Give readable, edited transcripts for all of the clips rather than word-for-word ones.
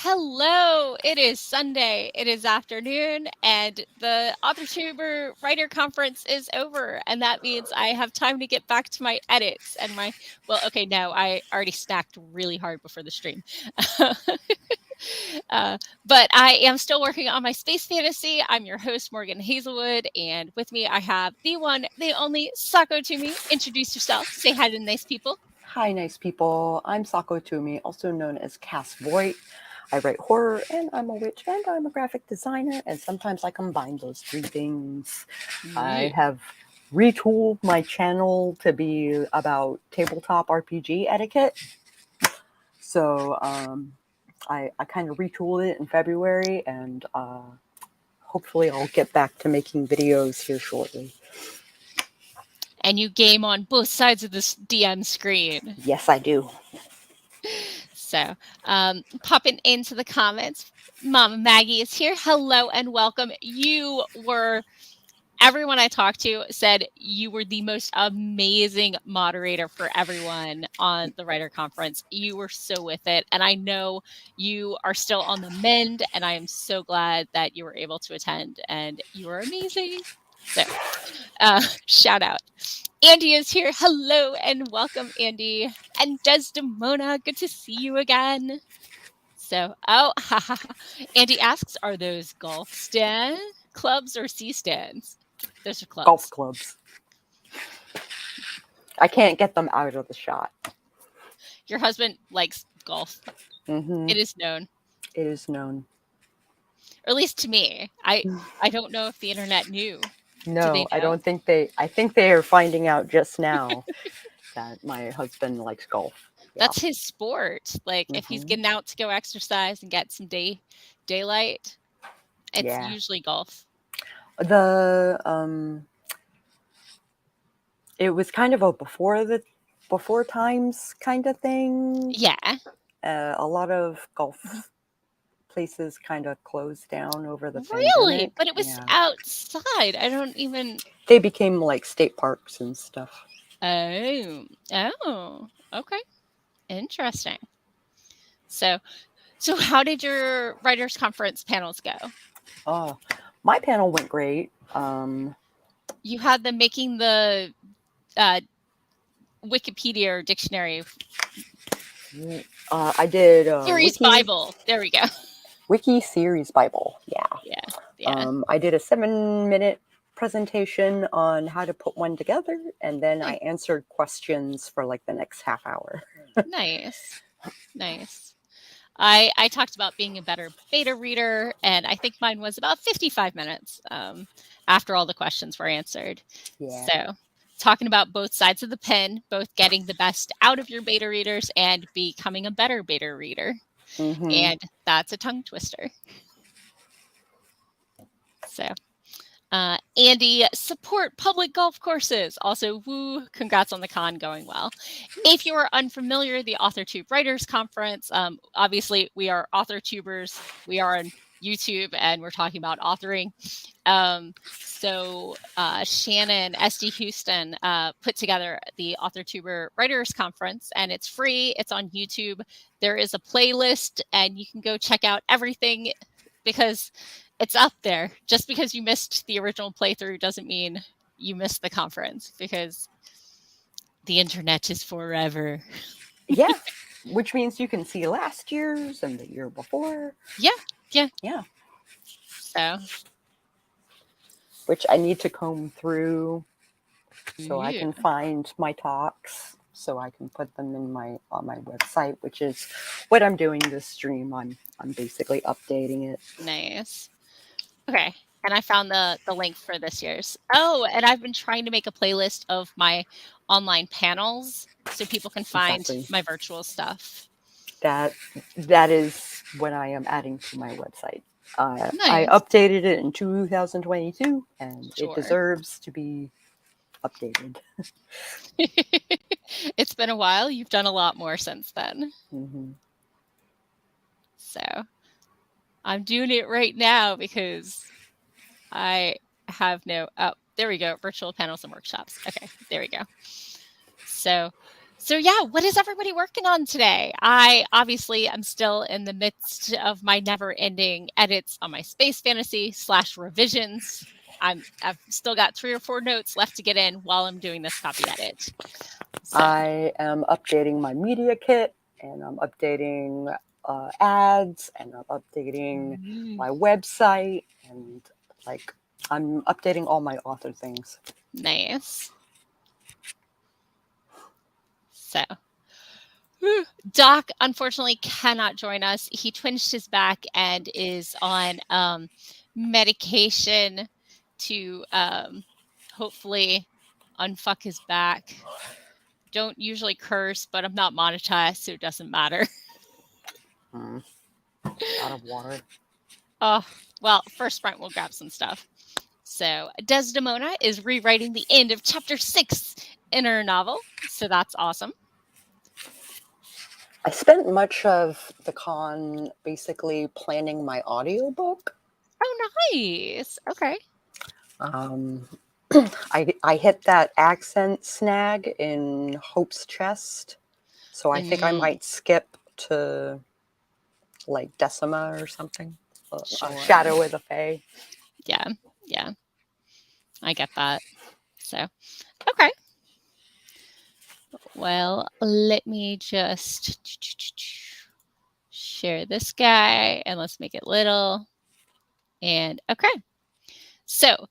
Hello, it is Sunday. It is afternoon, and the AuthorTuber Writer Conference is over. And that means I have time to get back to my edits and no, I already snacked really hard before the stream. But I am still working on my space fantasy. I'm your host, Morgan Hazelwood, and with me I have the one, the only Sako Tumi. Introduce yourself. Say hi to the nice people. Hi, nice people. I'm Sako Tumi, also known as Voit. I write horror, and I'm a witch, and I'm a graphic designer, and sometimes I combine those three things. I have retooled my channel to be about tabletop RPG etiquette. So I kind of retooled it in February, and hopefully I'll get back to making videos here shortly. And you game on both sides of this DM screen. Yes, I do. So, popping into the comments, Mama Maggie is here. Hello and welcome. Everyone I talked to said you were the most amazing moderator for everyone on the writer conference. You were so with it. And I know you are still on the mend, and I am so glad that you were able to attend, and you were amazing. So, shout out. Andy is here. Hello and welcome, Andy. And Desdemona, good to see you again. So, Andy asks, are those golf clubs or C-stands? Those are clubs. Golf clubs. I can't get them out of the shot. Your husband likes golf. Mm-hmm. It is known. It is known. Or at least to me. I don't know if the internet knew. No, I don't think I think they are finding out just now that my husband likes golf. Yeah. That's his sport. Like, if he's getting out to go exercise and get some daylight, it's usually golf. It was kind of a before times kind of thing. Yeah. A lot of golf places kind of closed down over the pandemic. Really? But it was outside. They became like state parks and stuff. Oh, okay. Interesting. So how did your writers conference panels go? My panel went great. You had them making the Wikipedia or dictionary. I did series Bible. There we go. Wiki series Bible. Yeah. I did a 7-minute presentation on how to put one together, and then I answered questions for like the next half hour. Nice. I talked about being a better beta reader, and I think mine was about 55 minutes after all the questions were answered. Yeah. So talking about both sides of the pen, both getting the best out of your beta readers and becoming a better beta reader. Mm-hmm. And that's a tongue twister. So Andy, support public golf courses. Also, woo, congrats on the con going well. If you are unfamiliar, the AuthorTube Writers Conference, obviously we are AuthorTubers. We are on YouTube and we're talking about authoring. So Shannon, SD Houston, put together the AuthorTuber Writers Conference, and it's free. It's on YouTube. There is a playlist, and you can go check out everything because it's up there. Just because you missed the original playthrough doesn't mean you missed the conference, because the internet is forever. Yeah, which means you can see last year's and the year before. Yeah. So, which I need to comb through so I can find my talks, so I can put them on my website, which is what I'm doing this stream. I'm basically updating it. Nice. Okay, and I found the link for this year's. Oh, and I've been trying to make a playlist of my online panels so people can find my virtual stuff. That is what I am adding to my website. Nice. I updated it in 2022, and it deserves to be updated. It's been a while. You've done a lot more since then. Mm-hmm. So I'm doing it right now because I have no... Oh, there we go. Virtual panels and workshops. Okay, there we go. So So yeah, what is everybody working on today? I obviously am still in the midst of my never-ending edits on my space fantasy / revisions. I've still got 3 or 4 notes left to get in while I'm doing this copy edit. So I am updating my media kit, and I'm updating ads, and I'm updating my website, and like I'm updating all my author things. nice. So Doc unfortunately cannot join us. He twinged his back and is on medication to hopefully unfuck his back. Don't usually curse, but I'm not monetized, so it doesn't matter. Out of water. Oh, well, first sprint, we'll grab some stuff. So Desdemona is rewriting the end of chapter 6 in her novel, so that's awesome. I spent much of the con basically planning my audiobook. Oh, nice. Okay. I hit that accent snag in Hope's chest, so I think I might skip to like Decima or something. Sure. Shadow of the Fae. Yeah, yeah. I get that. So, okay. Well, let me just share this guy and let's make it little. And okay. So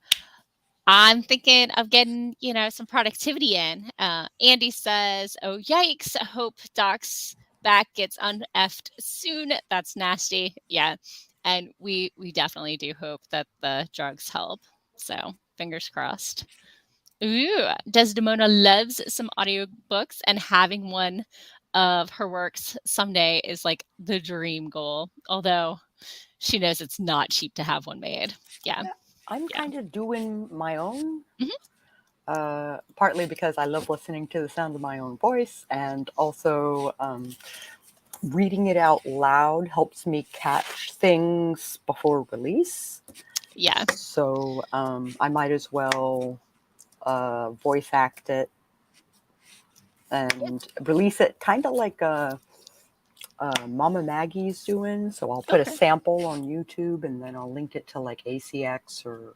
I'm thinking of getting, some productivity in. Andy says, oh, yikes. Hope Doc's back gets uneffed soon. That's nasty. Yeah. And we definitely do hope that the drugs help. So fingers crossed. Ooh, Desdemona loves some audiobooks, and having one of her works someday is like the dream goal. Although she knows it's not cheap to have one made. Yeah. I'm kind of doing my own. Mm-hmm. Partly because I love listening to the sound of my own voice, and also reading it out loud helps me catch things before release. Yeah. So I might as well voice act it and release it kind of like Mama Maggie's doing. So I'll put a sample on YouTube, and then I'll link it to like ACX or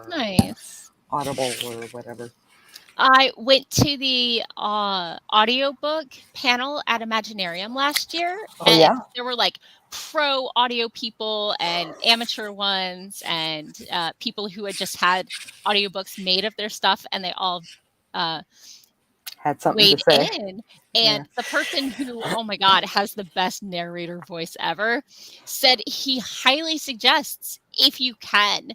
Nice. Audible or whatever. I went to the audiobook panel at Imaginarium last year. Oh, yeah? There were like pro audio people and amateur ones and people who had just had audiobooks made of their stuff, and they all Had something weighed to say. in. And the person who, oh my God, has the best narrator voice ever said he highly suggests, if you can,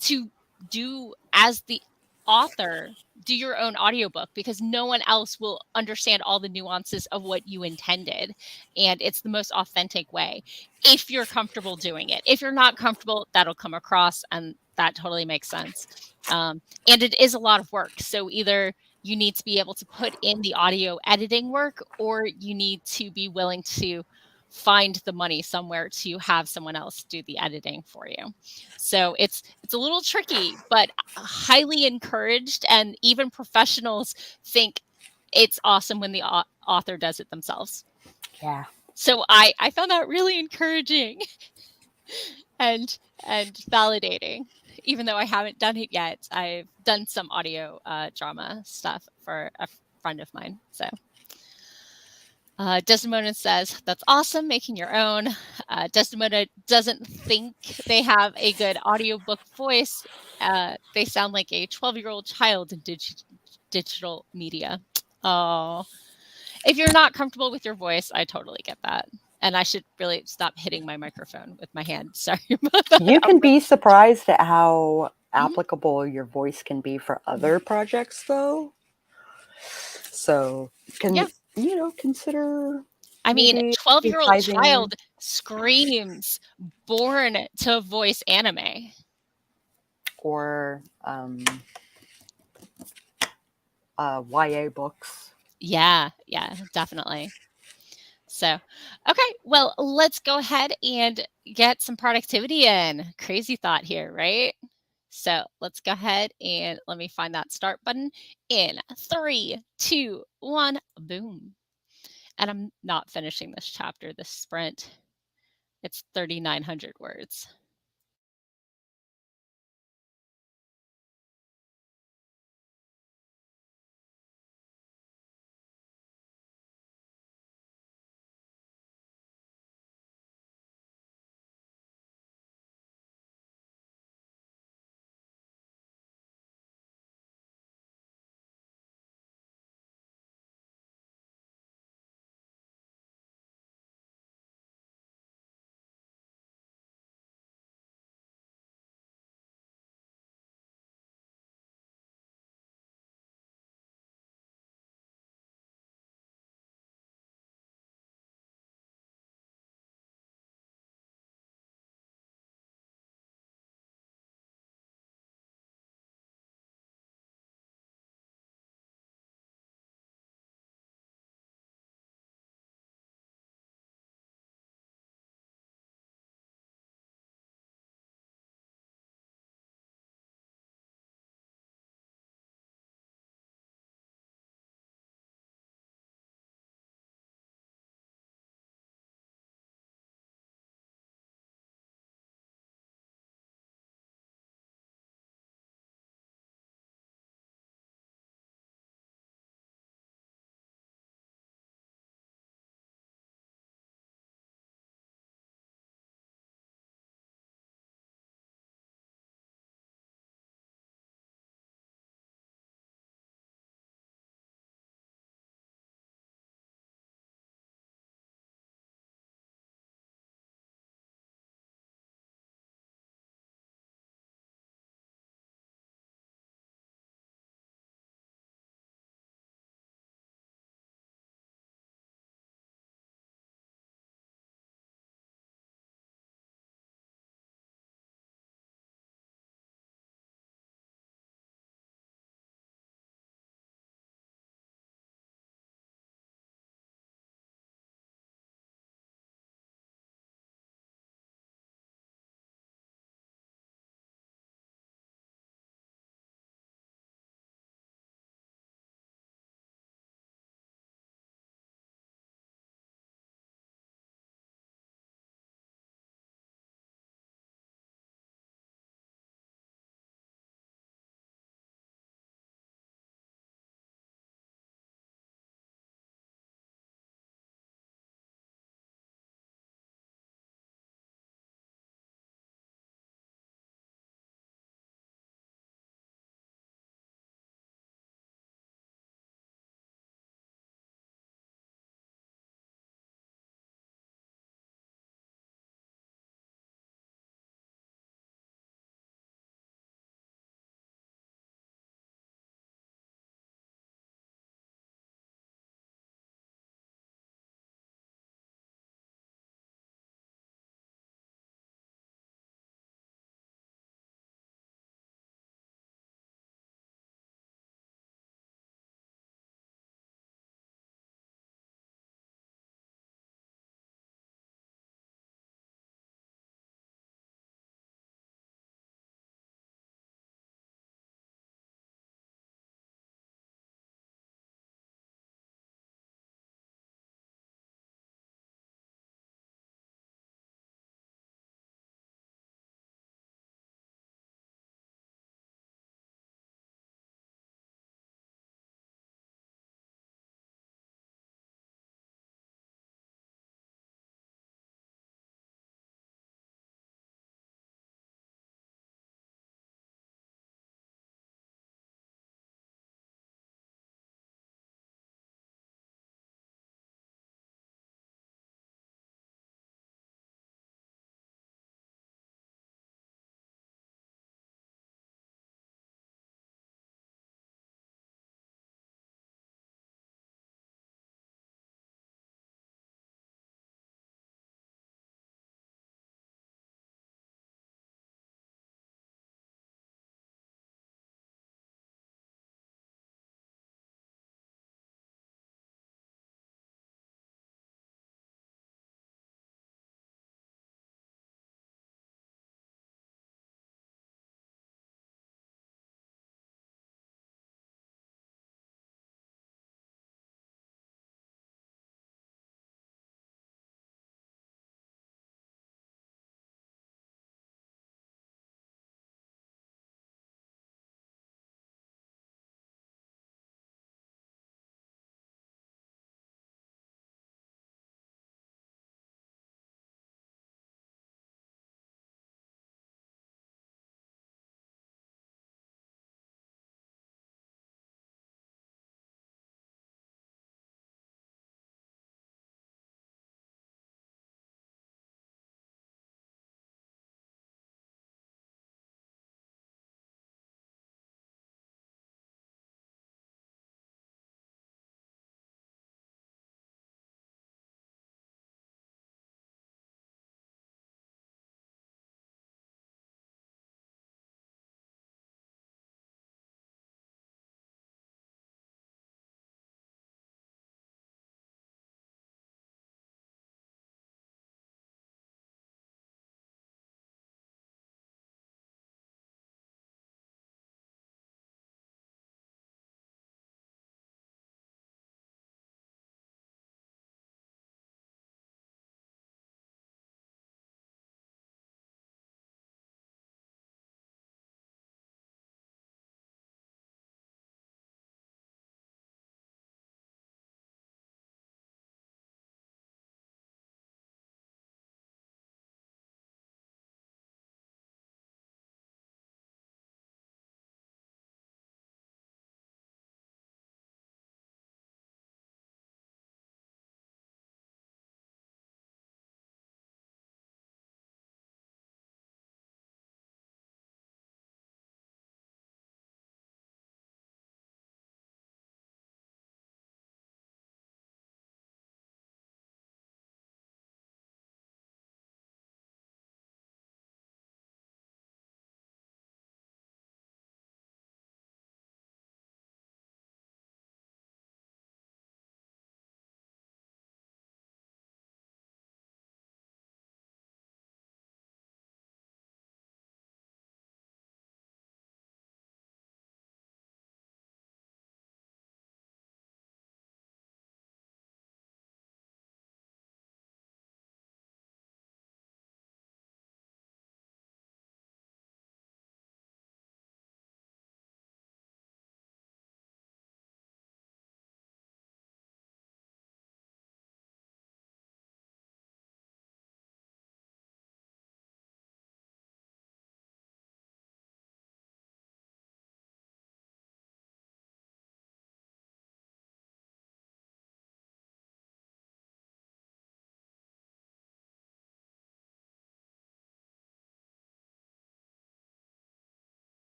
to do as the author, do your own audiobook, because no one else will understand all the nuances of what you intended. And it's the most authentic way if you're comfortable doing it. If you're not comfortable, that'll come across, and that totally makes sense. And it is a lot of work. So either you need to be able to put in the audio editing work, or you need to be willing to find the money somewhere to have someone else do the editing for you. So it's a little tricky, but highly encouraged, and even professionals think it's awesome when the author does it themselves. Yeah. So I found that really encouraging and validating. Even though I haven't done it yet, I've done some audio drama stuff for a friend of mine. So Desdemona says, that's awesome, making your own. Desdemona doesn't think they have a good audiobook voice. They sound like a 12-year-old child in digital media. Oh, if you're not comfortable with your voice, I totally get that. And I should really stop hitting my microphone with my hand. Sorry about that. You can be surprised at how applicable your voice can be for other projects, though. So, consider. I mean, maybe 12-year-old hiving child screams born to voice anime. or YA books. Yeah, definitely. So, okay, well, let's go ahead and get some productivity in. Crazy thought here, right? So let's go ahead and let me find that start button in 3, 2, 1, boom. And I'm not finishing this chapter, this sprint. It's 3,900 words.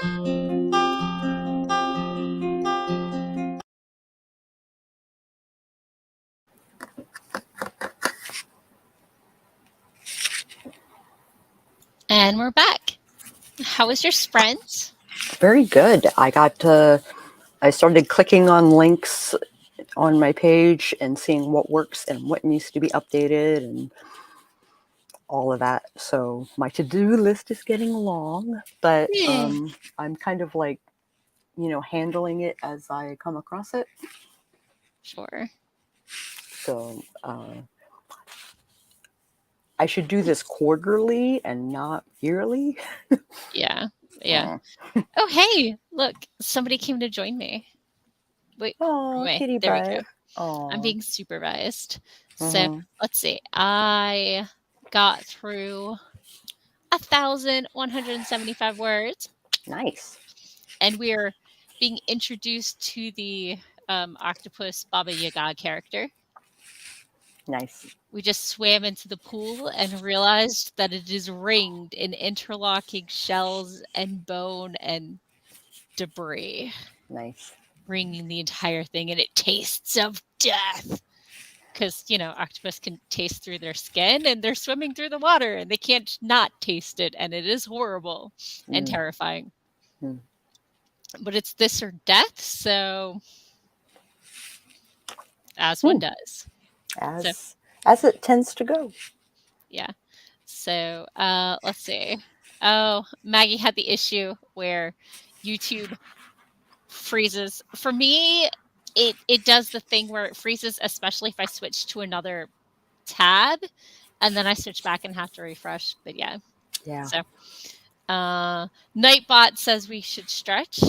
And we're back. How was your sprint? Very good. I started clicking on links on my page and seeing what works and what needs to be updated and all of that. So my to-do list is getting long, but Yeah. I'm kind of like, handling it as I come across it. Sure. So I should do this quarterly and not yearly. Yeah. Yeah. Oh, hey, look, somebody came to join me. Wait, Oh, wait, kitty there we go. butt. Oh. I'm being supervised. So let's see. I got through 1,175 words, Nice. and we're being introduced to the octopus Baba Yaga character. Nice. We just swam into the pool and realized that it is ringed in interlocking shells and bone and debris, Nice. ringing the entire thing, and it tastes of death. Because, octopus can taste through their skin, and they're swimming through the water, and they can't not taste it, and it is horrible and terrifying. But it's this or death, so as one does. As it tends to go. Yeah. So let's see. Oh, Maggie had the issue where YouTube freezes. For me, it does the thing where it freezes, especially if I switch to another tab, and then I switch back and have to refresh. But yeah. So Nightbot says we should stretch.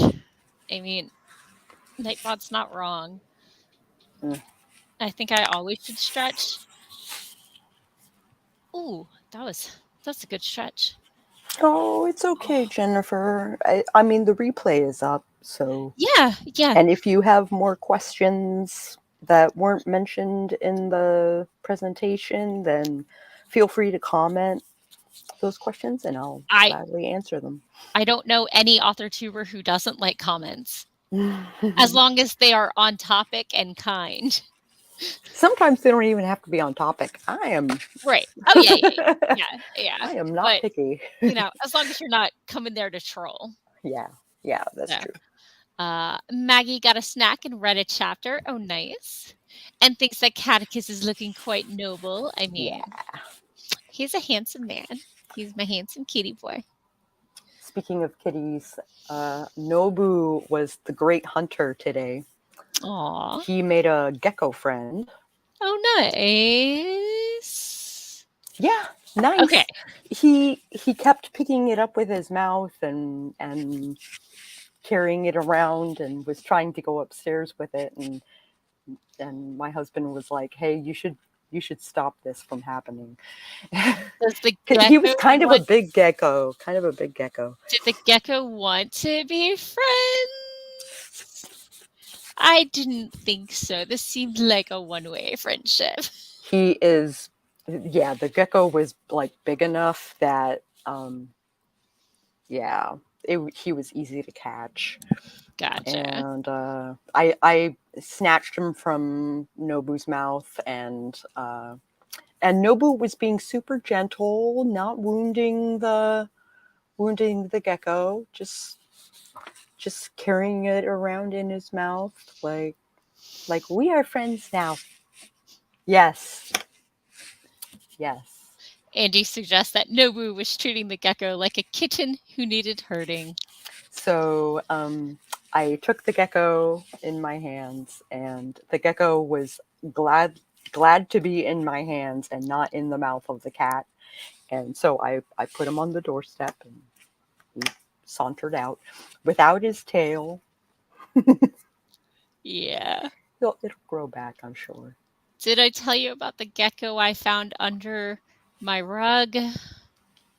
I mean, Nightbot's not wrong. I think I always should stretch. Ooh, that's a good stretch. Oh, it's okay, Jennifer. I mean, the replay is up, so. Yeah. And if you have more questions that weren't mentioned in the presentation, then feel free to comment those questions and I'll gladly answer them. I don't know any author tuber who doesn't like comments, as long as they are on topic and kind. Sometimes they don't even have to be on topic. I am right. Oh yeah. I am not picky. As long as you're not coming there to troll. Yeah, that's true. Maggie got a snack and read a chapter. Oh, nice. And thinks that Catticus is looking quite noble. I mean, he's a handsome man. He's my handsome kitty boy. Speaking of kitties, Nobu was the great hunter today. Aww. He made a gecko friend. Oh, nice. Yeah, nice. Okay. He kept picking it up with his mouth and carrying it around and was trying to go upstairs with it, and my husband was like, "Hey, you should stop this from happening." He was kind of a big gecko. Did the gecko want to be friends? I didn't think so. This seemed like a one-way friendship. He is, yeah, the gecko was like big enough that, he was easy to catch. Gotcha. And I snatched him from Nobu's mouth, and Nobu was being super gentle, not wounding the gecko, just carrying it around in his mouth, like we are friends now. Yes. Andy suggests that Nobu was treating the gecko like a kitten who needed herding. So I took the gecko in my hands, and the gecko was glad to be in my hands and not in the mouth of the cat. And so I put him on the doorstep, and he sauntered out without his tail. Yeah. It'll grow back, I'm sure. Did I tell you about the gecko I found under my rug?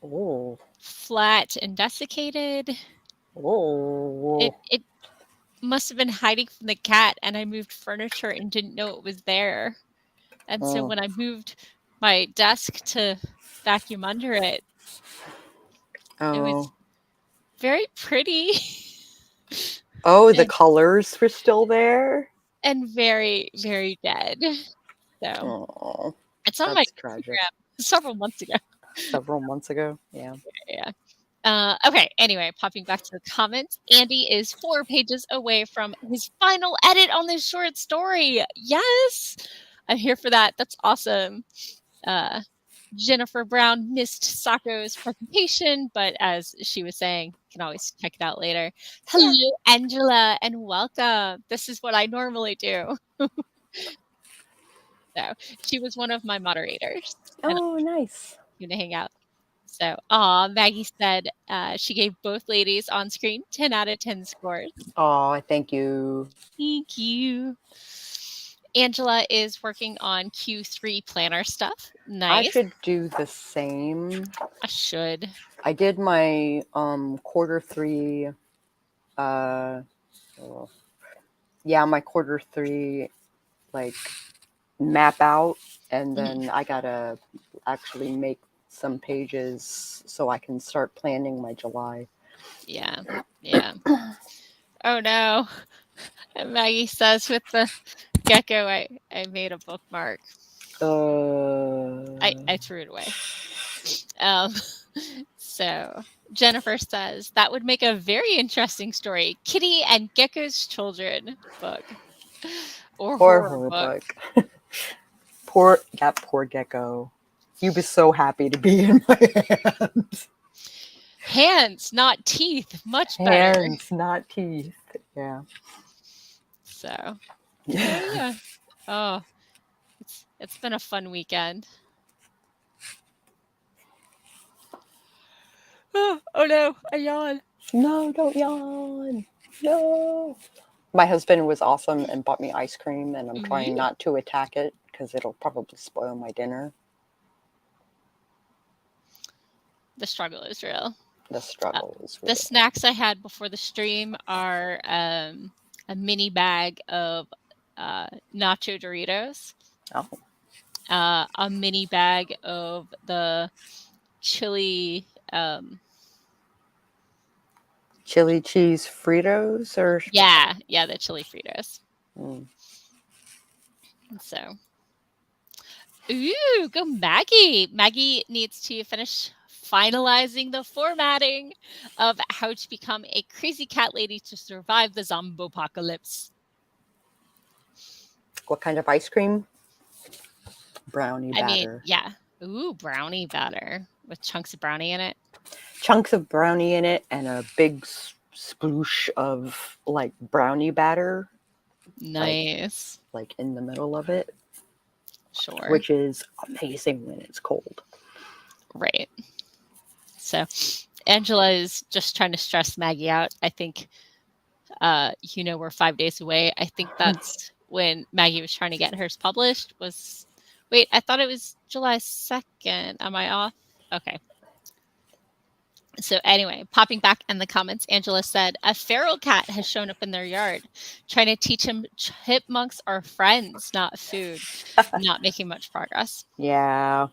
Oh. Flat and desiccated. Oh. It must have been hiding from the cat, and I moved furniture and didn't know it was there. And so when I moved my desk to vacuum under it, it was very pretty. Oh, the colors were still there? And very, very dead. So Oh, it's on my that's tragic. Instagram several months ago. Several months ago? Yeah. Yeah. Okay, anyway, popping back to the comments. Andy is 4 pages away from his final edit on this short story. Yes! I'm here for that. That's awesome. Jennifer Brown missed Sako's presentation, but as she was saying, you can always check it out later. Hello, Angela, and welcome. This is what I normally do. So she was one of my moderators. And Oh, nice. I'm going to hang out. So, Maggie said she gave both ladies on screen 10 out of 10 scores. Oh, thank you. Thank you. Angela is working on Q3 planner stuff. Nice. I should do the same. I should. I did my Q3 my Q3 like map out, and then I gotta actually make some pages so I can start planning my July. Yeah. Oh no. And Maggie says with the gecko, I made a bookmark. I threw it away. So Jennifer says that would make a very interesting story. Kitty and Gecko's Children book. Or horror book. Poor gecko. He was so happy to be in my hands. Hands, not teeth. Much better. Hands, not teeth. Yeah. So yeah. Oh, it's been a fun weekend. Oh no, I yawn. No, don't yawn. No. My husband was awesome and bought me ice cream, and I'm trying not to attack it because it'll probably spoil my dinner. The struggle is real. The struggle is real. The snacks I had before the stream are a mini bag of nacho Doritos. Oh. A mini bag of the chili chili cheese Fritos, or yeah, the chili Fritos. So, ooh, go Maggie. Maggie needs to finish finalizing the formatting of how to become a crazy cat lady to survive the zombopocalypse. What kind of ice cream? Brownie batter. I mean, yeah. Ooh, brownie batter with chunks of brownie in it. Chunks of brownie in it and a big sploosh of like brownie batter. Nice. Like in the middle of it. Sure. Which is amazing when it's cold. Right. So Angela is just trying to stress Maggie out. I think, we're 5 days away. I think that's when Maggie was trying to get hers published wait, I thought it was July 2nd. Am I off? Okay. So anyway, popping back in the comments, Angela said, a feral cat has shown up in their yard, trying to teach him chipmunks are friends, not food. Not making much progress. Yeah.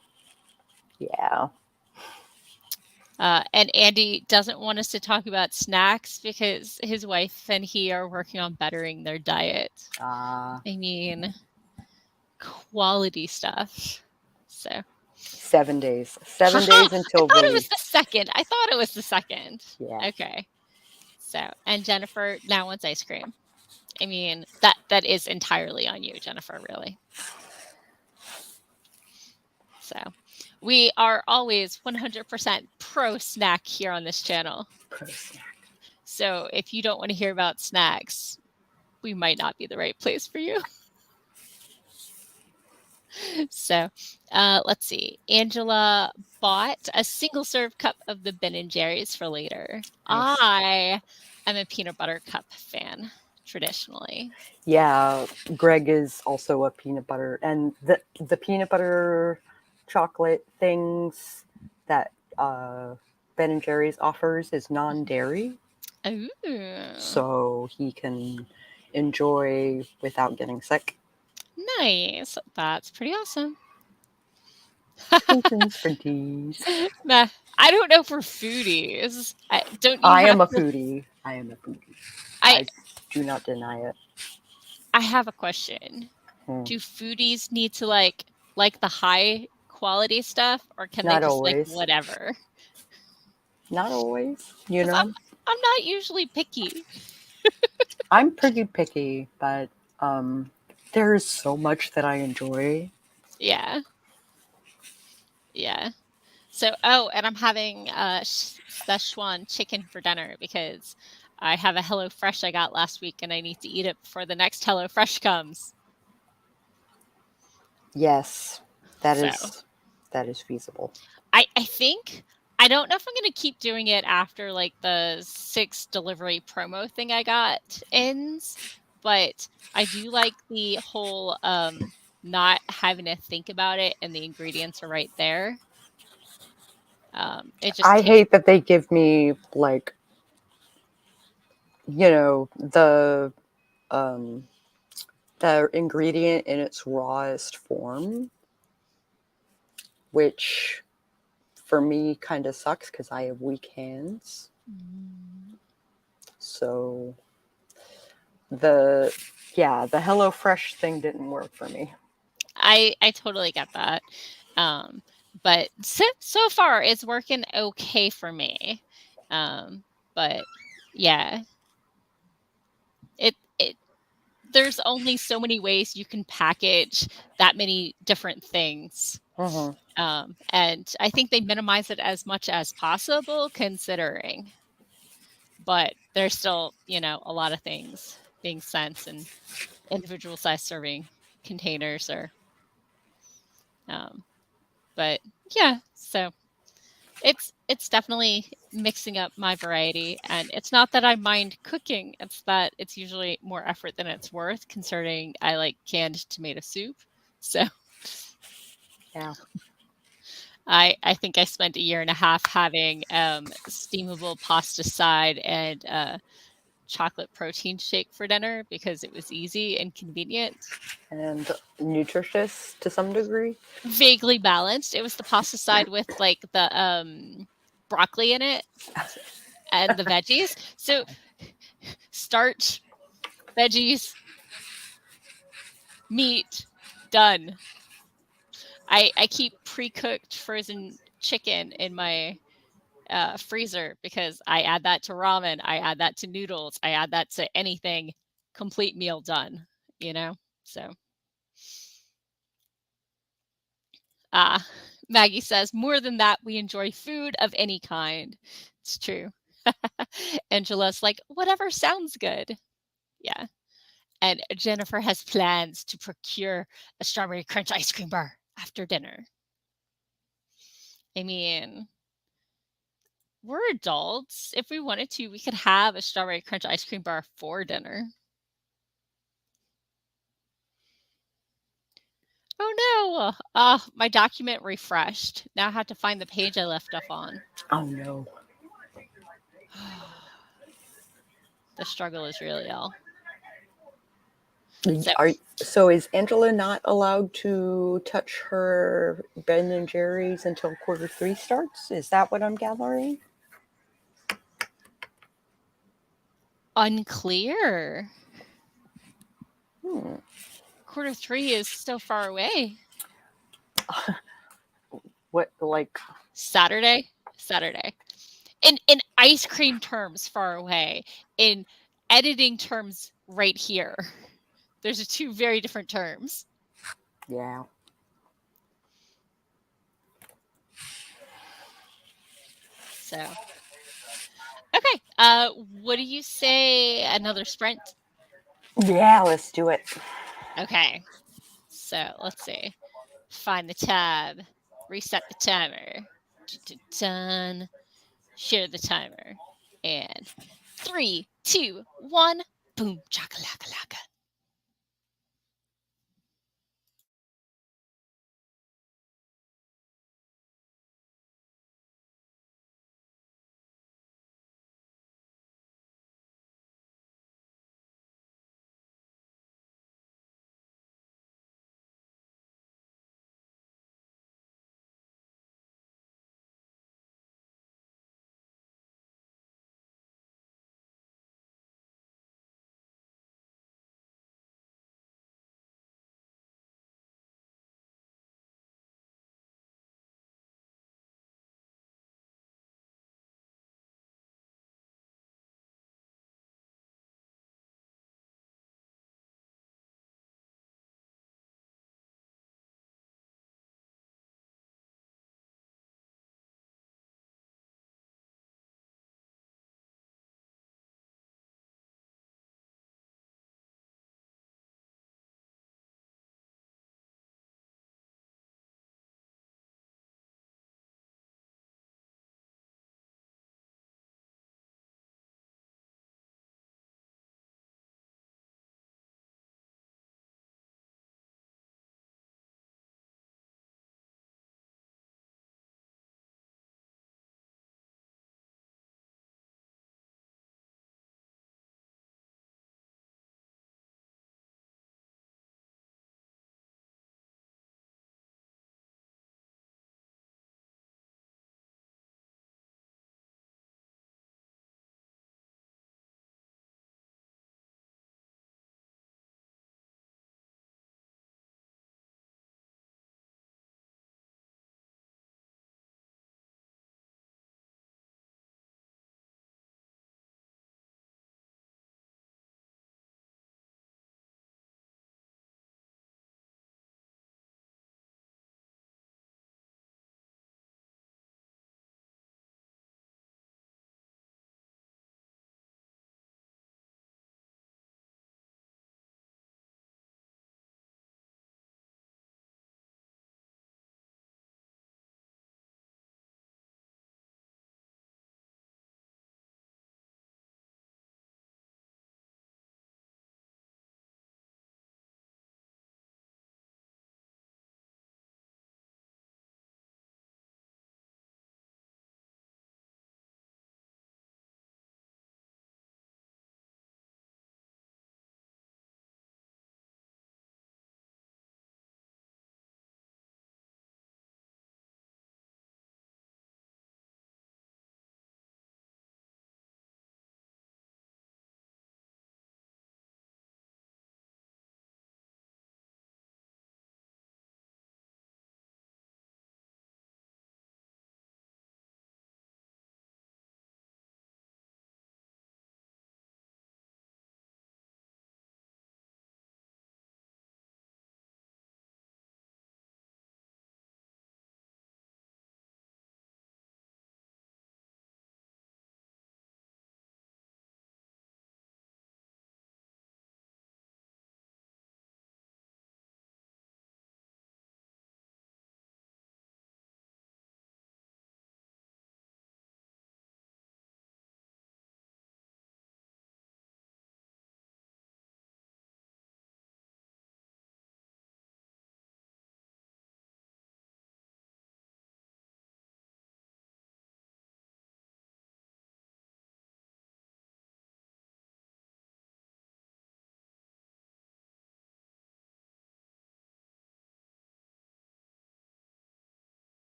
And Andy doesn't want us to talk about snacks because his wife and he are working on bettering their diet. I mean, quality stuff. So 7 days. 7 days until I thought it was the second. Yeah. Okay. So, and Jennifer now wants ice cream. I mean, that is entirely on you, Jennifer, really. So we are always 100% pro snack here on this channel. Pro snack. So if you don't want to hear about snacks, we might not be the right place for you. So let's see. Angela bought a single-serve cup of the Ben & Jerry's for later. Nice. I am a peanut butter cup fan, traditionally. Yeah, Greg is also a peanut butter. And the peanut butter chocolate things that Ben & Jerry's offers is non-dairy. Ooh. So he can enjoy without getting sick. Nice. That's pretty awesome. Sweets and sprinties. Nah, I don't know for foodies. Don't you I have am a to? foodie. I am a foodie. I I do not deny it. I have a question. Hmm. Do foodies need to like the high quality stuff, or can they Not just like always. whatever? Not always, you Because know. I'm not usually picky. I'm pretty picky, but um, there is so much that I enjoy. Yeah, yeah. So, oh, and I'm having Szechuan chicken for dinner because I have a HelloFresh I got last week and I need to eat it before the next HelloFresh comes. Yes, that So, is feasible. I think I don't know if I'm gonna keep doing it after like the 6 delivery promo thing I got ends, but I do like the whole not having to think about it and the ingredients are right there. It just I takes hate that they give me like the um the ingredient in its rawest form, which for me kind of sucks because I have weak hands. Mm. So the the HelloFresh thing didn't work for me. I totally get that. Um, but so far it's working okay for me. But yeah, it there's only so many ways you can package that many different things. Hmm. And I think they minimize it as much as possible considering. But there's still, a lot of things being sent and individual size serving containers or um, but yeah, so it's definitely mixing up my variety, and it's not that I mind cooking, it's that it's usually more effort than it's worth considering I like canned tomato soup. So Yeah. I think I spent a year and a half having steamable pasta side and chocolate protein shake for dinner because it was easy and convenient. And nutritious to some degree. Vaguely balanced. It was the pasta side with like the broccoli in it and the veggies. So starch, veggies, meat, done. I keep pre-cooked frozen chicken in my freezer because I add that to ramen, I add that to noodles, I add that to anything. Complete meal done, you know. So, ah, Maggie says more than that, we enjoy food of any kind. It's true. Angela's like, whatever sounds good. Yeah. And Jennifer has plans to procure a strawberry crunch ice cream bar after dinner. I mean, we're adults. If we wanted to, we could have a strawberry crunch ice cream bar for dinner. Oh no! My document refreshed. Now I have to find the page I left off on. Oh no. The struggle is real, y'all. So So is Angela not allowed to touch her Ben and Jerry's until Q3 starts? Is that what I'm gathering? unclear. Hmm. Q3 is still far away. What, like? Saturday. In ice cream terms, far away. In editing terms, right here. There's two very different terms. Yeah. So, okay. What do you say? Another sprint? Yeah, let's do it. Okay. So let's see. Find the tab. Reset the timer. Done. Share the timer. And 3, 2, 1. Boom. Chakalaka laka.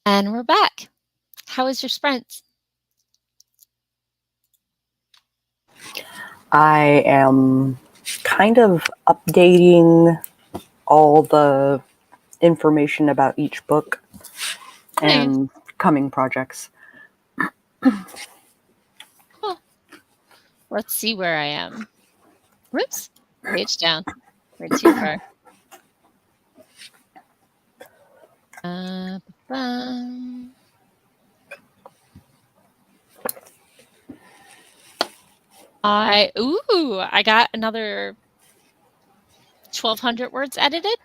And we're back. How was your sprint? I am kind of updating all the information about each book and coming projects. Cool. Let's see where I am. Whoops. Page down. We're too far. I got another 1,200 words edited.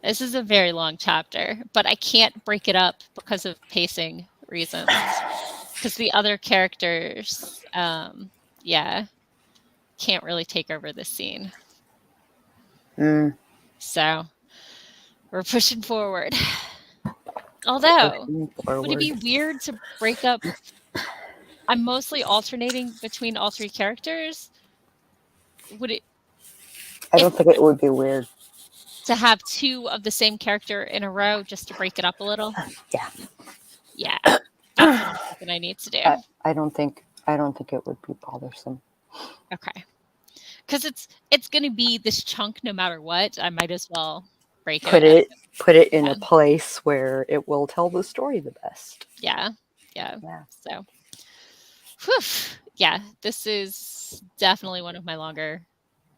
This is a very long chapter, but I can't break it up because of pacing reasons. Because the other characters, can't really take over this scene. So we're pushing forward. Although, would it be weird to break up? I'm mostly alternating between all three characters. Would it? I don't think it would be weird to have two of the same character in a row just to break it up a little? Yeah. Yeah, that's what I'm thinking I need to do. I don't think it would be bothersome. Okay. Because it's going to be this chunk no matter what. I might as well break it. Put it in a place where it will tell the story the best. Yeah. So, whew, yeah, this is definitely one of my longer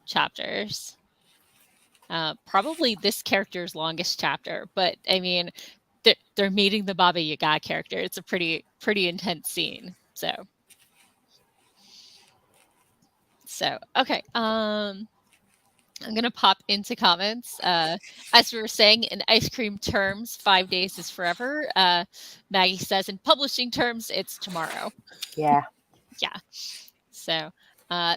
chapters. Probably this character's longest chapter, but I mean, they're meeting the Baba Yaga character. It's a pretty intense scene. So okay. I'm going to pop into comments. As we were saying, in ice cream terms, 5 days is forever. Maggie says in publishing terms, it's tomorrow. Yeah. Yeah. So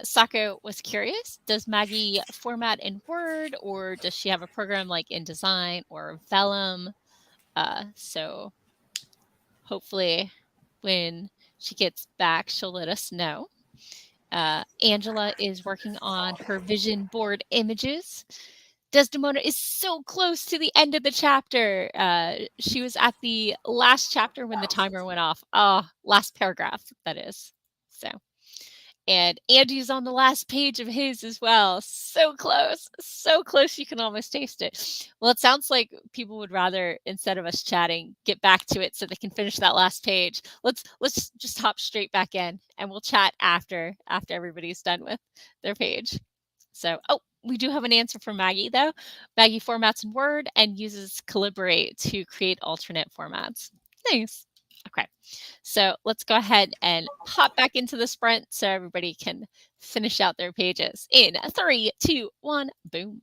Sako was curious, does Maggie format in Word, or does she have a program like InDesign or Vellum? So hopefully when she gets back, she'll let us know. Angela is working on her vision board images. Desdemona is so close to the end of the chapter. She was at the last chapter when the timer went off. Last paragraph, that is. So, and Andy's on the last page of his as well. So close you can almost taste it. Well, it sounds like people would rather, instead of us chatting, get back to it so they can finish that last page. Let's just hop straight back in, and we'll chat after everybody's done with their page. So, we do have an answer from Maggie, though. Maggie formats in Word and uses Collaborate to create alternate formats. Nice. Okay, so let's go ahead and pop back into the sprint so everybody can finish out their pages in 3, 2, 1, boom.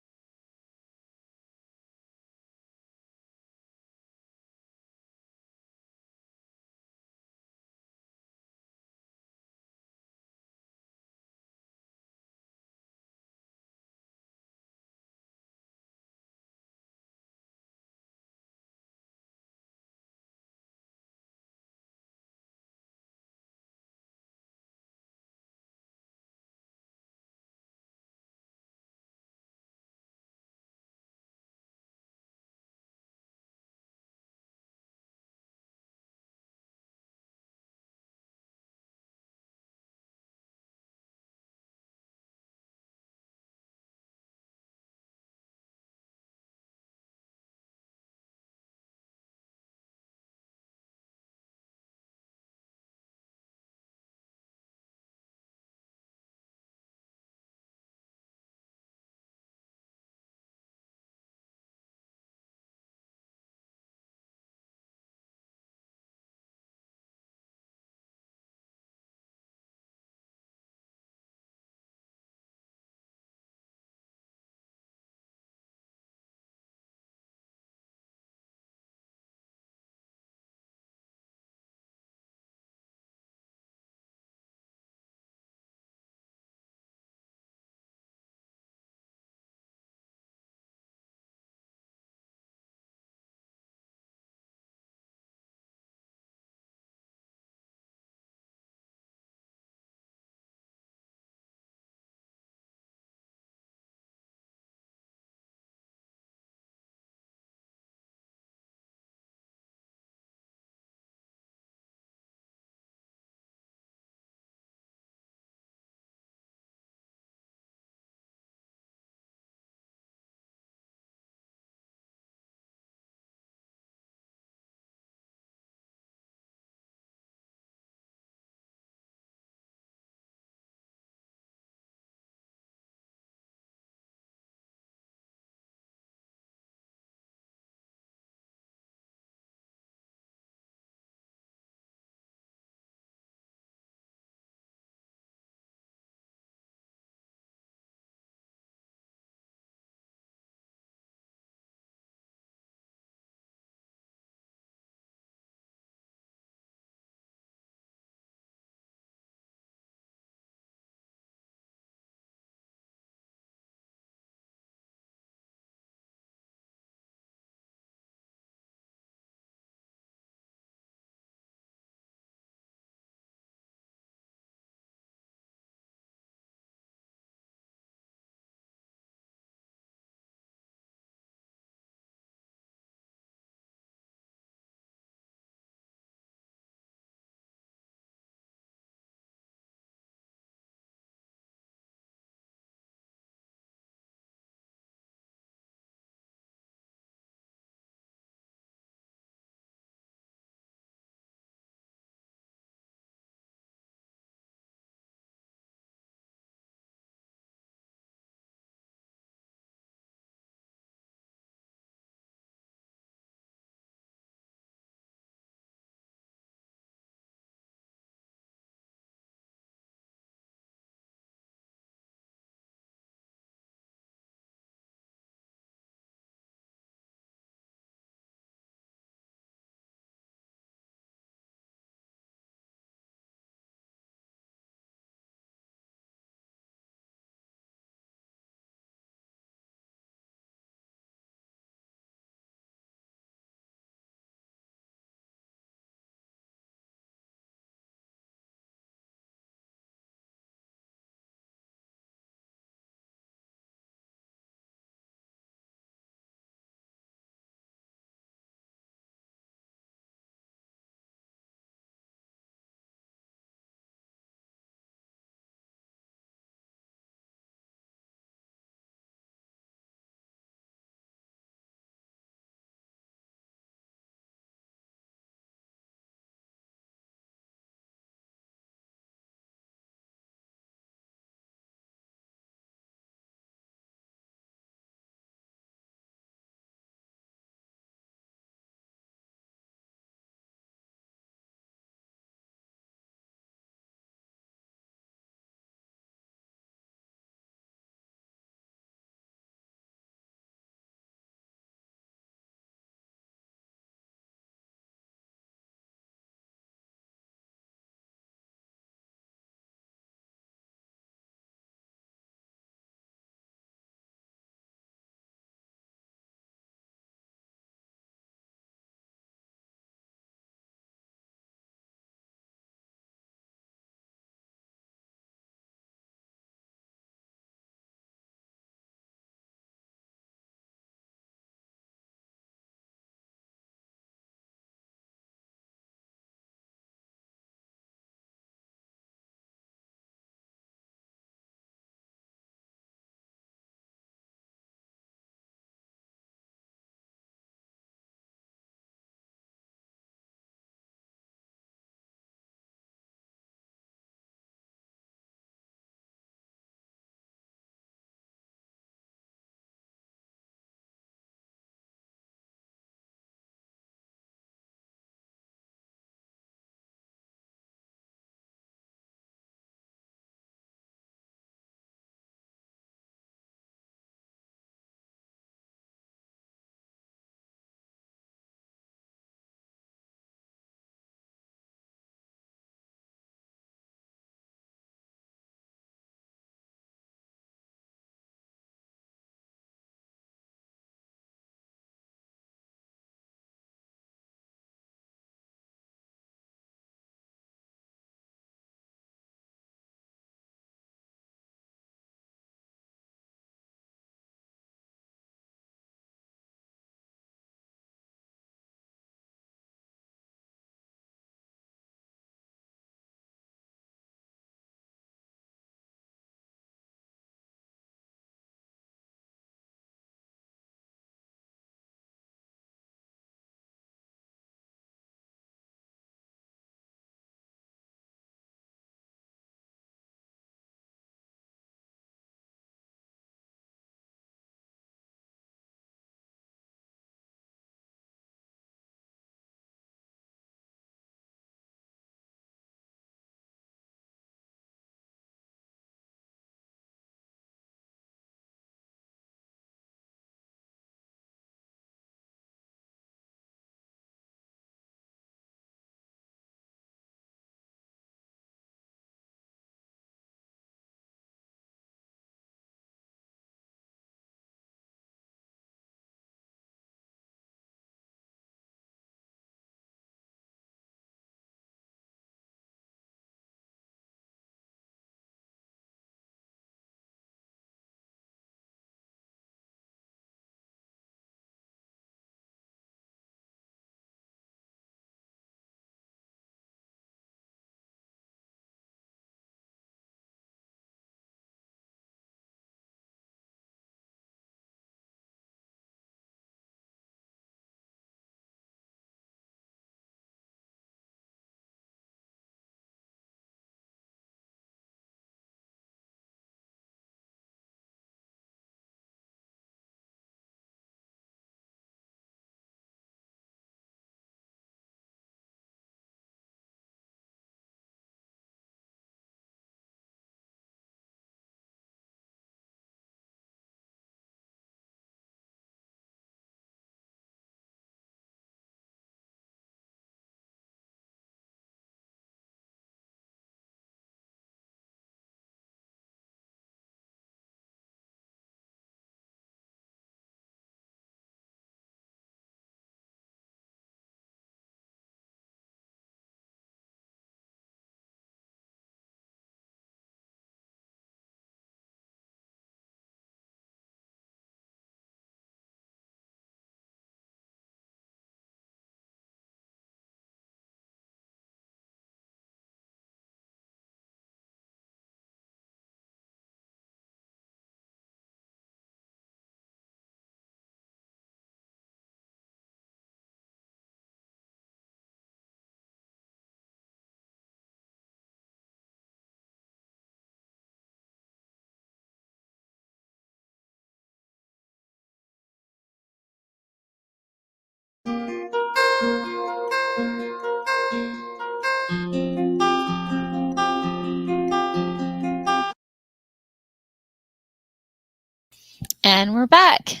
And we're back.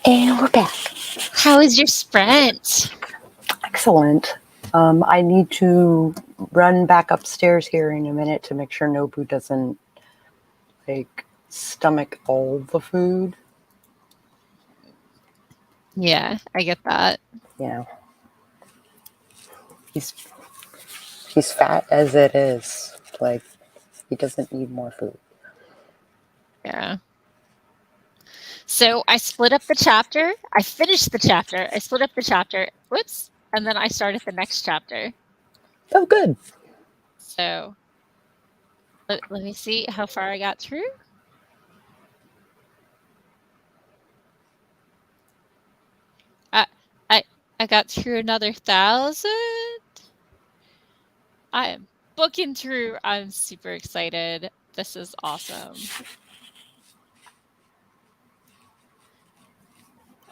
And we're back. How is your sprint? Excellent. I need to run back upstairs here in a minute to make sure Nobu doesn't stomach all the food. Yeah, I get that. Yeah. He's fat as it is. He doesn't need more food. Yeah. So I split up the chapter. I finished the chapter. I split up the chapter. Whoops. And then I started the next chapter. Oh, good. So let me see how far I got through. I got through another 1,000. I am booking through. I'm super excited. This is awesome.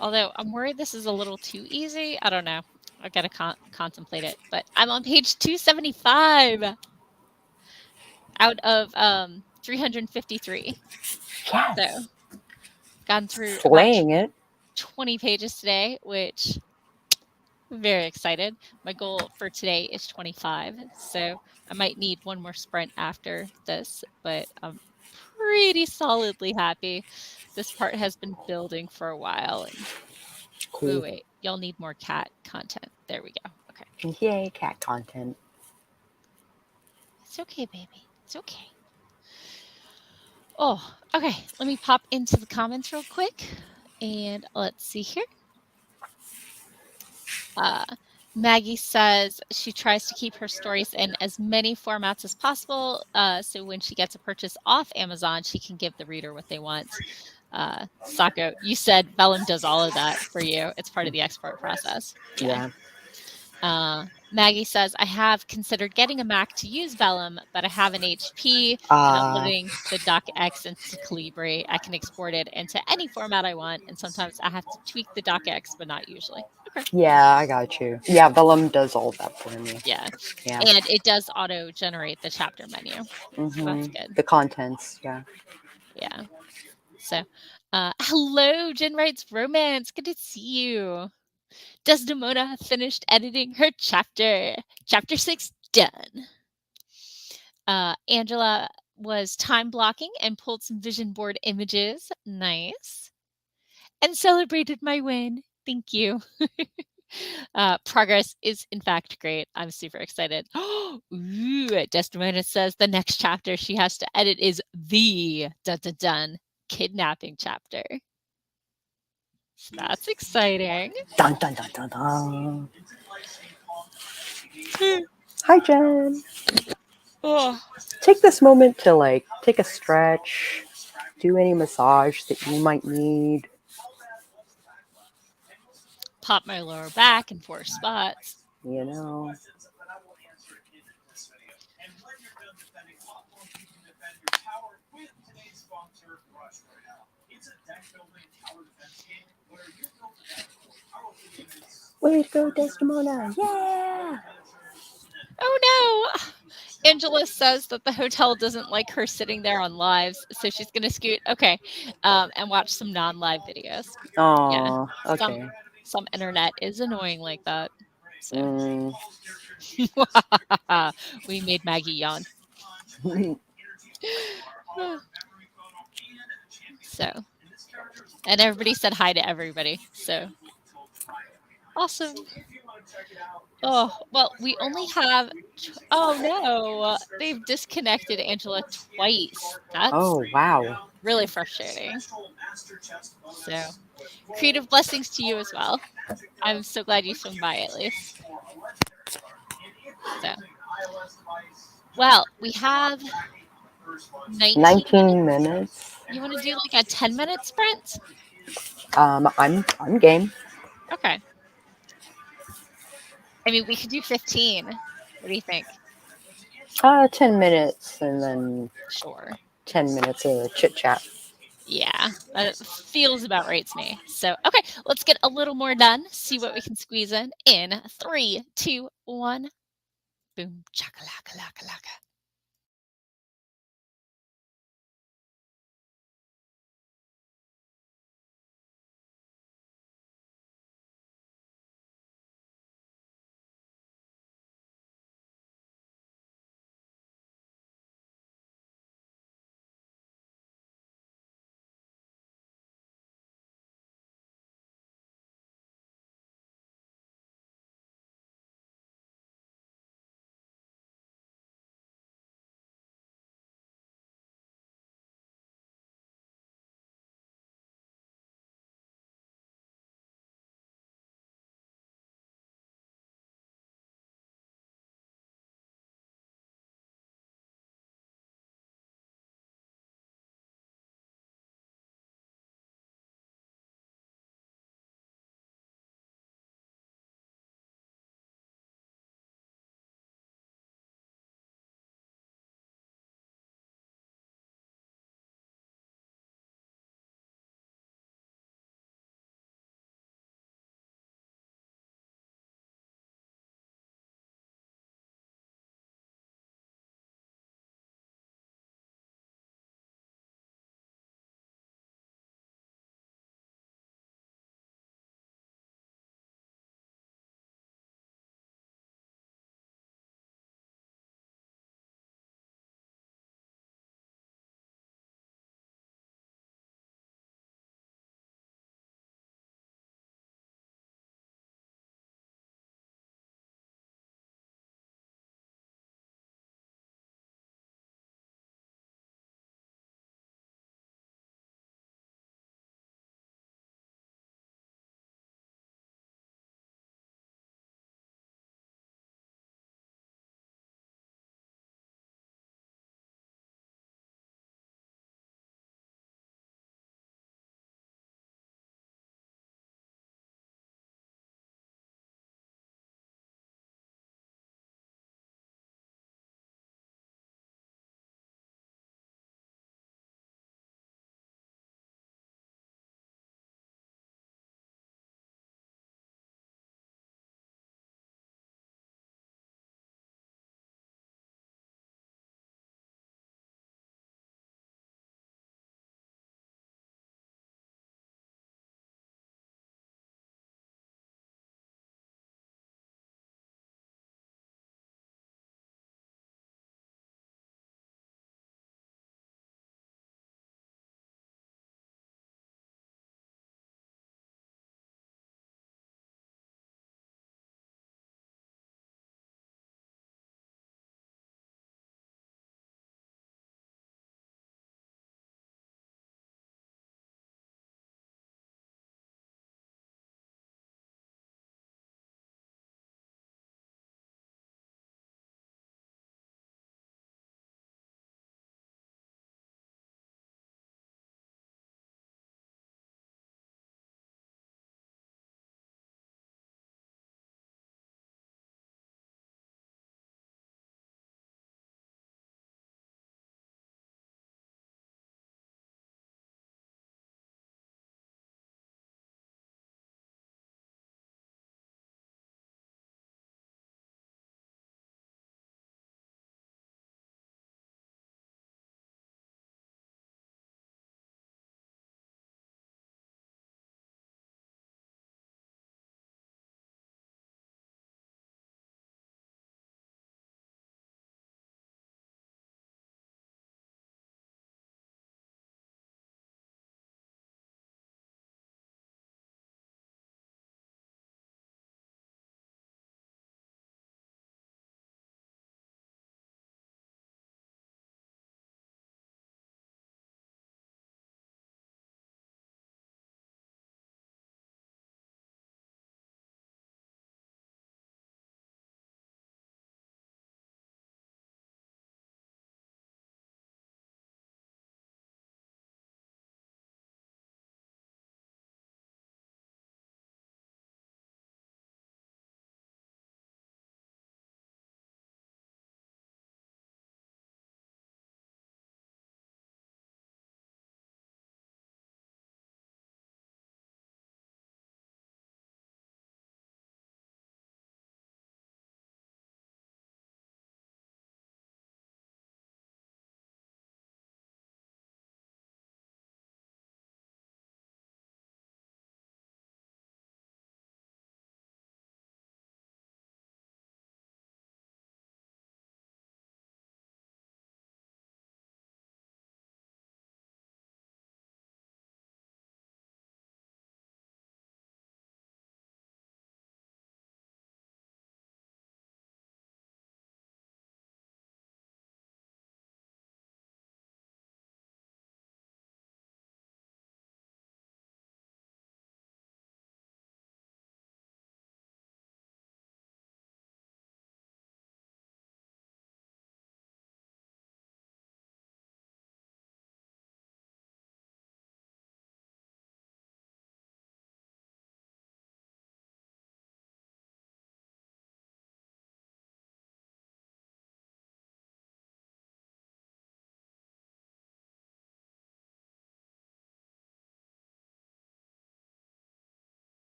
Although I'm worried this is a little too easy. I don't know. I've got to contemplate it. But I'm on page 275 out of 353. Yes. So gone through Slaying it. 20 pages today, which I'm very excited. My goal for today is 25. So I might need one more sprint after this, but I'm pretty solidly happy. This part has been building for a while. And Cool. wait, y'all need more cat content. There we go. Okay. Yay, cat content. It's okay, baby. It's okay. Oh, okay. Let me pop into the comments real quick. And let's see here. Maggie says she tries to keep her stories in as many formats as possible. So when she gets a purchase off Amazon, she can give the reader what they want. Sako, you said Vellum does all of that for you. It's part of the export process. Yeah. Maggie says, I have considered getting a Mac to use Vellum, but I have an HP and uploading the docx into Calibri. I can export it into any format I want, and sometimes I have to tweak the docx, but not usually. Okay. Yeah, I got you. Yeah, Vellum does all that for me. Yeah. Yeah. And it does auto-generate the chapter menu. So that's good. The contents, yeah. Yeah. So, hello, Jen writes romance. Good to see you. Desdemona finished editing her chapter. Chapter 6 done. Angela was time blocking and pulled some vision board images. Nice. And celebrated my win. Thank you. Progress is in fact great. I'm super excited. Ooh, Desdemona says the next chapter she has to edit is the kidnapping chapter. So that's exciting. Dun dun dun dun dun. Hi, Jen. Oh. Take this moment to take a stretch, do any massage that you might need. Pop my lower back in 4 spots. You know. Way to go, Desdemona. Yeah. Oh no. Angela says that the hotel doesn't like her sitting there on lives, so she's going to scoot. Okay. And watch some non-live videos. Oh, yeah. Okay. Some internet is annoying like that. So. We made Maggie yawn. So. And everybody said hi to everybody. So. Awesome. Oh, well, we only have. Oh no, they've disconnected Angela twice. That's wow. really frustrating. So, creative blessings to you as well. I'm so glad you swung by at least. So, well, we have 19 minutes. You want to do like a 10-minute sprint? I'm game. Okay. I mean, we could do 15. What do you think? 10 minutes and then Sure. 10 minutes of chit chat. Yeah, that feels about right to me. So, okay, let's get a little more done. See what we can squeeze in 3, 2, 1. Boom, chakalaka laka laka.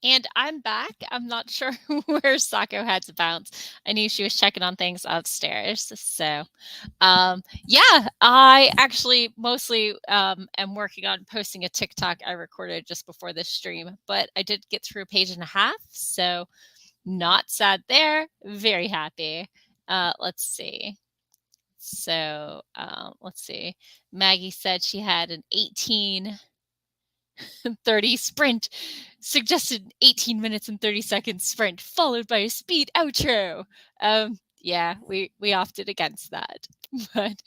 And I'm back. I'm not sure where Sako had to bounce. I knew she was checking on things upstairs. So, yeah, I actually mostly am working on posting a TikTok I recorded just before this stream, but I did get through a page and a half. So, not sad there. Very happy. Let's see. So, let's see. Maggie said she had an 18:30 sprint, suggested 18 minutes and 30 seconds sprint, followed by a speed outro. Yeah, we opted against that, but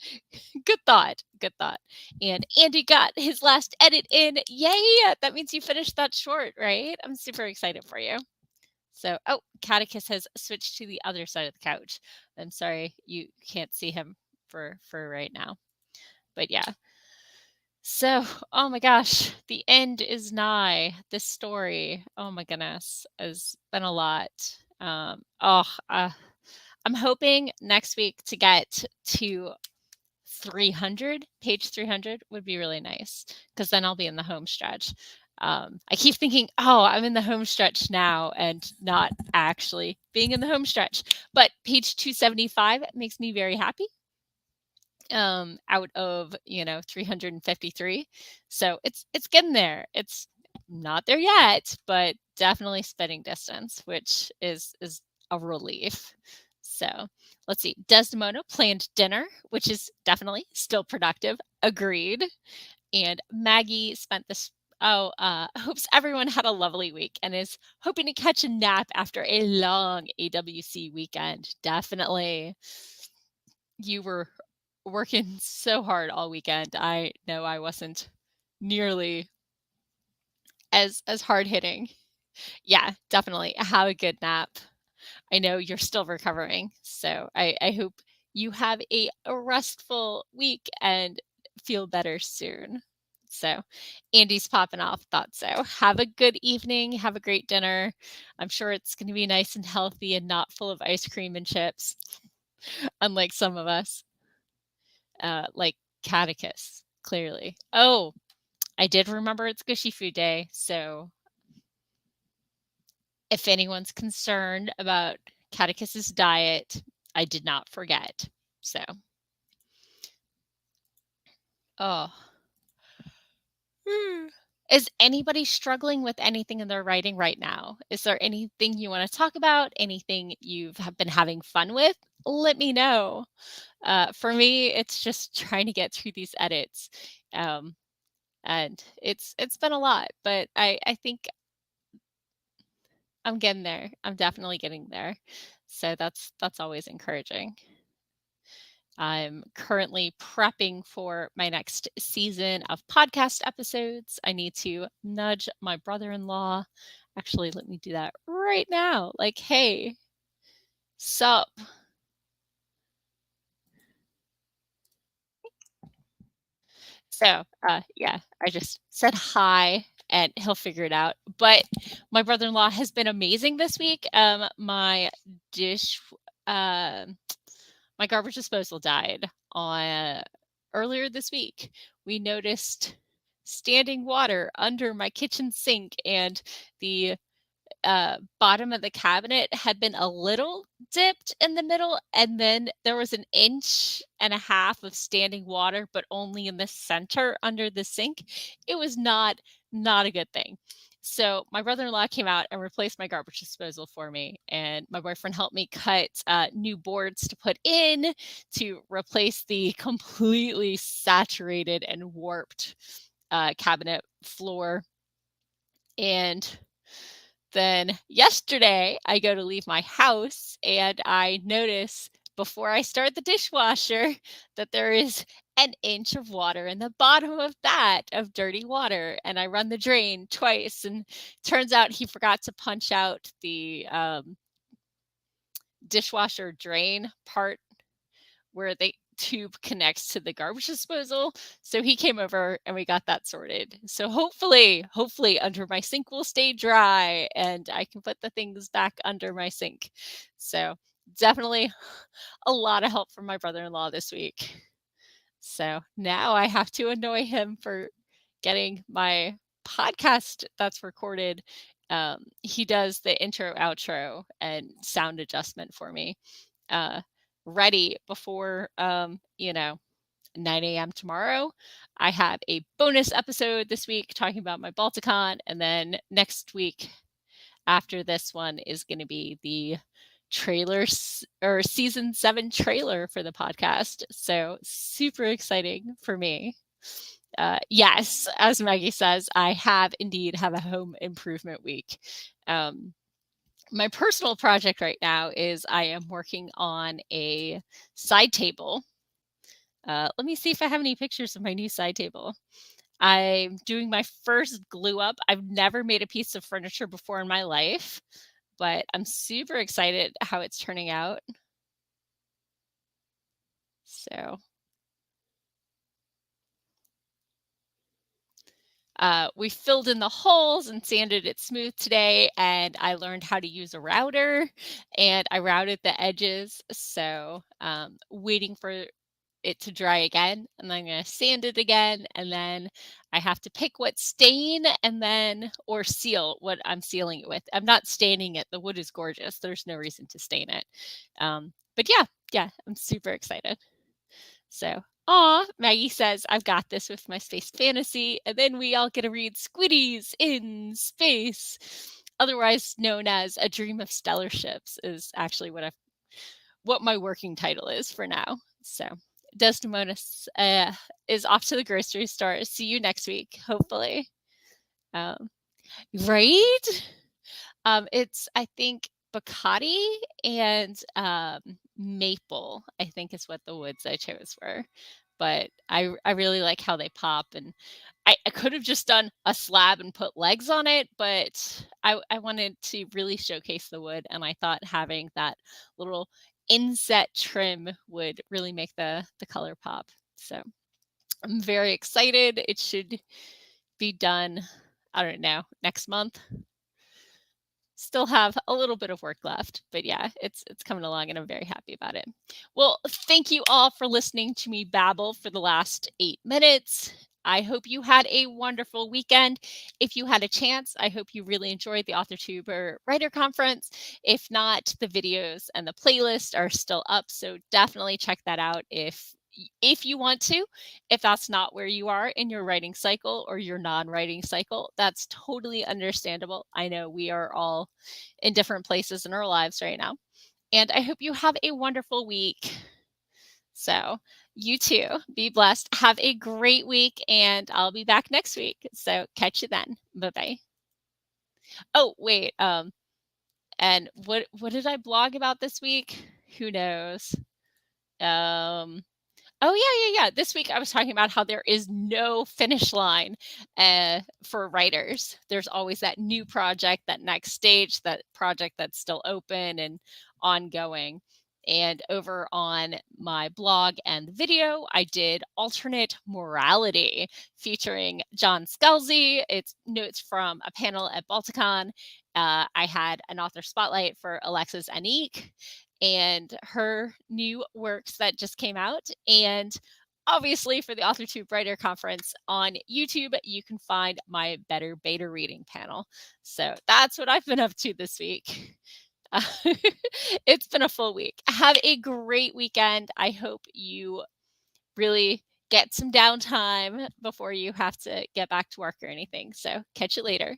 good thought, good thought. And Andy got his last edit in. Yay! That means you finished that short, right? I'm super excited for you. So, oh, Catticus has switched to the other side of the couch. I'm sorry you can't see him for right now, but yeah. So, oh my gosh, the end is nigh. This story, oh my goodness, has been a lot. I'm hoping next week to get to 300. Page 300 would be really nice because then I'll be in the home stretch. I keep thinking, oh, I'm in the home stretch now and not actually being in the home stretch. But page 275 makes me very happy. Out of 353, so it's getting there. It's not there yet, but definitely spitting distance, which is a relief. So let's see. Desdemona planned dinner, which is definitely still productive. Agreed. And Maggie spent this hopes everyone had a lovely week and is hoping to catch a nap after a long AWC weekend. Definitely. You were working so hard all weekend. I know I wasn't nearly as hard hitting. Yeah, definitely. Have a good nap. I know you're still recovering, so I hope you have a restful week and feel better soon. So, Andy's popping off. Thought so. Have a good evening. Have a great dinner. I'm sure it's going to be nice and healthy and not full of ice cream and chips, unlike some of us. Like Catticus, clearly. Oh, I did remember it's Gushy Food Day, so if anyone's concerned about Catticus's diet, I did not forget. So, oh. Is anybody struggling with anything in their writing right now? Is there anything you want to talk about? Anything you've been having fun with? Let me know. For me, it's just trying to get through these edits. And it's been a lot, but I think I'm getting there. I'm definitely getting there. So that's always encouraging. I'm currently prepping for my next season of podcast episodes. I need to nudge my brother-in-law. Actually, let me do that right now. Like, hey, sup? So, yeah, I just said hi and he'll figure it out. But my brother-in-law has been amazing this week. My garbage disposal died on earlier this week. We noticed standing water under my kitchen sink, and the bottom of the cabinet had been a little dipped in the middle, and then there was an inch and a half of standing water, but only in the center under the sink. It was not a good thing. So my brother-in-law came out and replaced my garbage disposal for me, and my boyfriend helped me cut new boards to put in to replace the completely saturated and warped cabinet floor. And then yesterday, I go to leave my house and I notice before I start the dishwasher that there is an inch of water in the bottom of that of dirty water. And I run the drain twice, and turns out he forgot to punch out the dishwasher drain part where the tube connects to the garbage disposal. So he came over and we got that sorted. So hopefully under my sink will stay dry and I can put the things back under my sink. So definitely a lot of help from my brother-in-law this week. So now I have to annoy him for getting my podcast that's recorded he does the intro, outro, and sound adjustment for me, ready before, 9 a.m. tomorrow. I have a bonus episode this week talking about my Balticon, and then next week after this one is going to be the or season 7 trailer for the podcast. So super exciting for me. Yes, as Maggie says, I have indeed have a home improvement week. My personal project right now is I am working on a side table. Let me see if I have any pictures of my new side table. I'm doing my first glue up. I've never made a piece of furniture before in my life, but I'm super excited how it's turning out. So we filled in the holes and sanded it smooth today, and I learned how to use a router, and I routed the edges. So waiting for it to dry again, and then I'm going to sand it again, and then I have to pick what stain and then or seal what I'm sealing it with. I'm not staining it. The wood is gorgeous. There's no reason to stain it. But yeah, I'm super excited. So, Maggie says, I've got this with my space fantasy, and then we all get to read Squiddies in Space, otherwise known as A Dream of Stellar Ships is actually what my working title is for now. So Desdemona is off to the grocery store. See you next week, hopefully. Right? It's, I think, Bacardi and maple, I think is what the woods I chose were. But I really like how they pop, and I could have just done a slab and put legs on it, but I wanted to really showcase the wood, and I thought having that little inset trim would really make the color pop. So I'm very excited. It should be done, I don't know, next month. Still have a little bit of work left, but yeah, it's coming along and I'm very happy about it. Well, thank you all for listening to me babble for the last 8 minutes. I hope you had a wonderful weekend. If you had a chance, I hope you really enjoyed the AuthorTuber Writer Conference. If not, the videos and the playlist are still up, so definitely check that out if you want to. If that's not where you are in your writing cycle or your non-writing cycle, that's totally understandable. I know we are all in different places in our lives right now. And I hope you have a wonderful week. So you too, be blessed. Have a great week, and I'll be back next week. So catch you then. Bye-bye. Oh, wait. And what did I blog about this week? Who knows? Oh, yeah. This week I was talking about how there is no finish line for writers. There's always that new project, that next stage, that project that's still open and ongoing. And over on my blog and video, I did Alternate Morality featuring John Scalzi. It's notes from a panel at Balticon. I had an author spotlight for Alexis Anique and her new works that just came out. And obviously for the AuthorTube Writer Conference on YouTube, you can find my Better Beta Reading panel. So that's what I've been up to this week. It's been a full week. Have a great weekend. I hope you really get some downtime before you have to get back to work or anything. So catch you later.